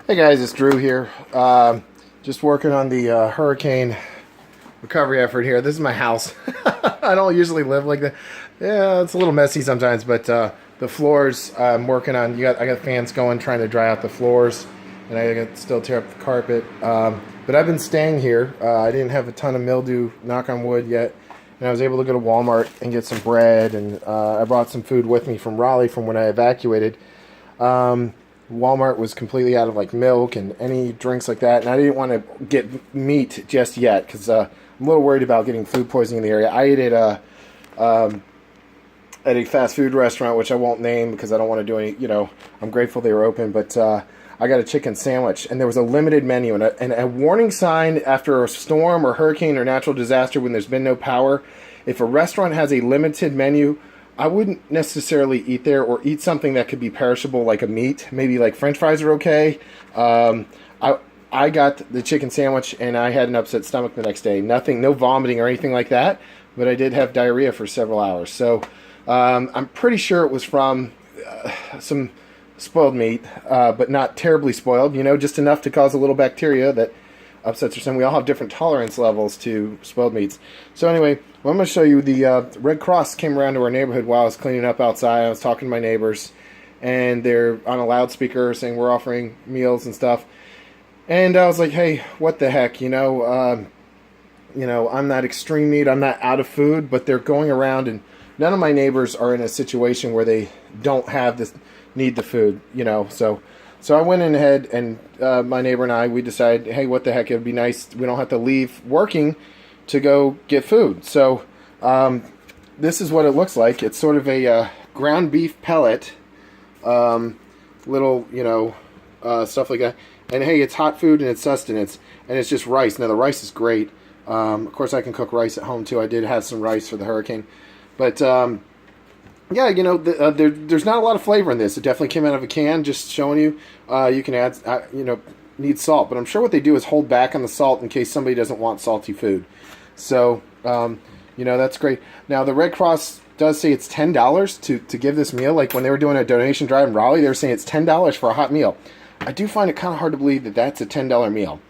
Hey guys, it's Drew here. Just working on the hurricane recovery effort here. This is my house. I don't usually live like that. Yeah, it's a little messy sometimes, but the floors I'm working on. I got fans going, trying to dry out the floors, and I got still tear up the carpet. But I've been staying here. I didn't have a ton of mildew, knock on wood, yet, and I was able to go to Walmart and get some bread, and I brought some food with me from Raleigh from when I evacuated. Walmart was completely out of like milk and any drinks like that, and I didn't want to get meat just yet because I'm a little worried about getting food poisoning in the area. I ate at a fast food restaurant, which I won't name because I don't want to do any. I'm grateful they were open, but I got a chicken sandwich, and there was a limited menu and a warning sign after a storm or hurricane or natural disaster when there's been no power. If a restaurant has a limited menu, I wouldn't necessarily eat there or eat something that could be perishable like a meat. Maybe like French fries are okay. I got the chicken sandwich and I had an upset stomach the next day. Nothing, no vomiting or anything like that, but I did have diarrhea for several hours. So I'm pretty sure it was from some spoiled meat, but not terribly spoiled. Just enough to cause a little bacteria that upsets your stomach. We all have different tolerance levels to spoiled meats. So anyway, well, I'm going to show you the Red Cross came around to our neighborhood while I was cleaning up outside. I was talking to my neighbors, and they're on a loudspeaker saying we're offering meals and stuff. And I was like, hey, what the heck, I'm not extreme need, I'm not out of food, but they're going around, and none of my neighbors are in a situation where they don't have this need the food, So I went in ahead, and my neighbor and I, we decided, hey, what the heck, it would be nice, we don't have to leave working to go get food. So this is what it looks like. It's sort of a ground beef pellet, little, stuff like that. And hey, it's hot food and it's sustenance, and it's just rice. Now the rice is great. Of course, I can cook rice at home too. I did have some rice for the hurricane, but yeah, there's not a lot of flavor in this. It definitely came out of a can. Just showing you, you can add, need salt, but I'm sure what they do is hold back on the salt in case somebody doesn't want salty food. So, that's great. Now, the Red Cross does say it's $10 to give this meal. Like when they were doing a donation drive in Raleigh, they were saying it's $10 for a hot meal. I do find it kind of hard to believe that that's a $10 meal.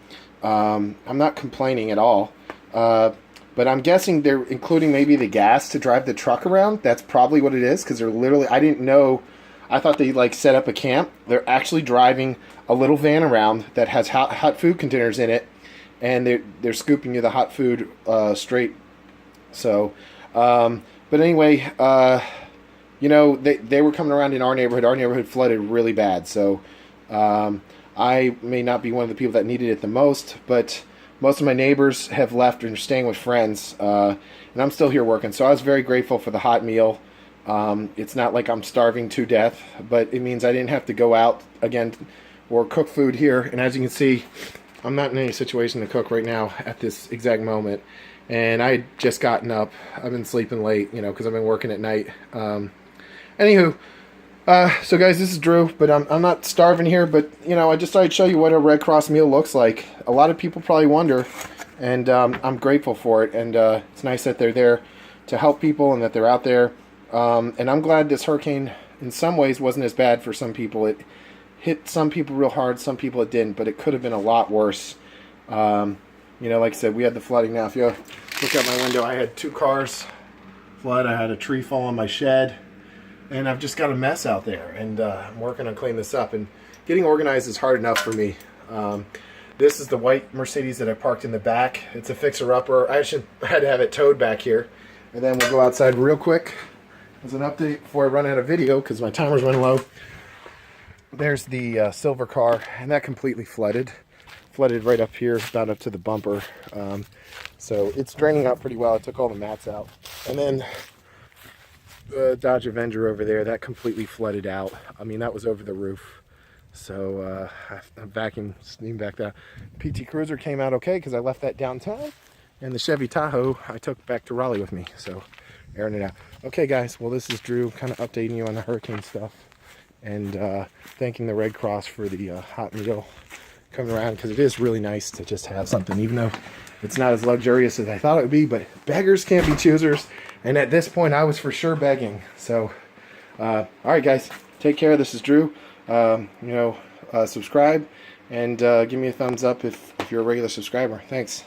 I'm not complaining at all. But I'm guessing they're including maybe the gas to drive the truck around. That's probably what it is, because they're literally, I didn't know, I thought they set up a camp. They're actually driving a little van around that has hot food containers in it, and they're scooping you the hot food straight. So, but anyway, they were coming around in our neighborhood. Our neighborhood flooded really bad, so I may not be one of the people that needed it the most, but most of my neighbors have left and are staying with friends, and I'm still here working. So I was very grateful for the hot meal. It's not like I'm starving to death, but it means I didn't have to go out again or cook food here. And as you can see, I'm not in any situation to cook right now at this exact moment. And I had just gotten up. I've been sleeping late, because I've been working at night. Anywho, so guys, this is Drew, but I'm not starving here, but I just thought I'd show you what a Red Cross meal looks like. A lot of people probably wonder, and I'm grateful for it, and it's nice that they're there to help people and that they're out there. And I'm glad this hurricane, in some ways, wasn't as bad for some people. It hit some people real hard, some people it didn't, but it could have been a lot worse. Like I said, we had the flooding now. If you look out my window, I had 2 cars flood. I had a tree fall on my shed. And I've just got a mess out there, and I'm working on cleaning this up. And getting organized is hard enough for me. This is the white Mercedes that I parked in the back. It's a fixer-upper. I had to have it towed back here. And then we'll go outside real quick as an update before I run out of video because my timer's running low. There's the silver car, and that completely flooded. Flooded right up here, about up to the bumper. So it's draining out pretty well. I took all the mats out. And then the Dodge Avenger over there, that completely flooded out. I mean, that was over the roof. So I'm vacuum steam back down. PT Cruiser came out okay because I left that downtown, and the Chevy Tahoe I took back to Raleigh with me, so airing it out. Okay guys, well, this is Drew kind of updating you on the hurricane stuff, and thanking the Red Cross for the hot meal coming around, because it is really nice to just have something, even though it's not as luxurious as I thought it would be. But beggars can't be choosers, and at this point I was for sure begging. So alright guys, take care. This is Drew. Subscribe and give me a thumbs up if you're a regular subscriber. Thanks.